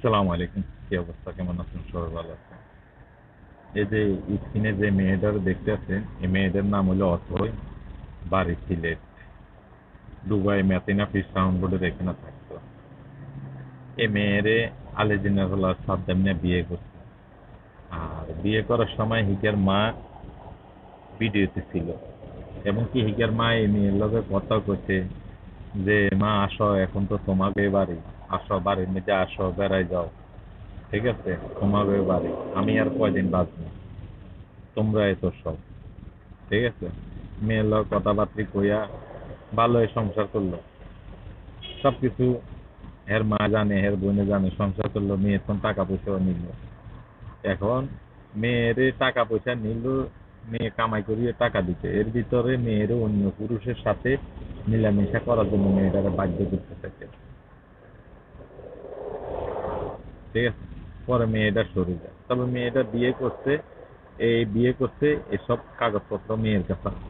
আসসালামু আলাইকুম। কি অবস্থা, কেমন আছেন? সবাই ভালো আছেন? এই যে স্ক্রিনে যে মেয়েটার দেখতে আছেন, এই মেয়েটার নাম হলো অথই, বাড়ি সিলেট, দুবাই মেথিনা ফিশ সাউন্ড বোর্ডে এখানে থাকতো। এই মেয়েরে আলেজিনার সাদ্দাম নিয়ে বিয়ে করছে। আর বিয়ে করার সময় হিজার মা ভিডিওতে ছিল, এবং কি হিজার মা এই মেয়ের লগে কথা কইছে যে মা আসো, এখন তো তোমাকে বাড়ি, আসো বাড়ির মধ্যে আসো, বেড়াই যাও। ঠিক আছে, তোমাকে বাড়ি, আমি আর কয়দিন বাঁচবো, তোমরা এত সব। ঠিক আছে, মেয়ের লগে কথাবার্তি কইয়া ভালোই সংসার করলো। সবকিছু এর মা জানে, এর বোনে জানে, সংসার করলো। মেয়ের কোন টাকা পয়সাও নিল। এখন মেয়ের টাকা পয়সা নিল, মেয়ে কামাই করিয়ে টাকা দিতে, এর ভিতরে মেয়ের অন্য পুরুষের সাথে মিলামেশা করার জন্য মেয়েটাকে বাধ্য করতে থাকে। ঠিক আছে, পরে মেয়েটা সরে যায়, তবে মেয়েটা বিয়ে করছে। এই বিয়ে করছে, এসব কাগজপত্র মেয়ের কাছে আছে।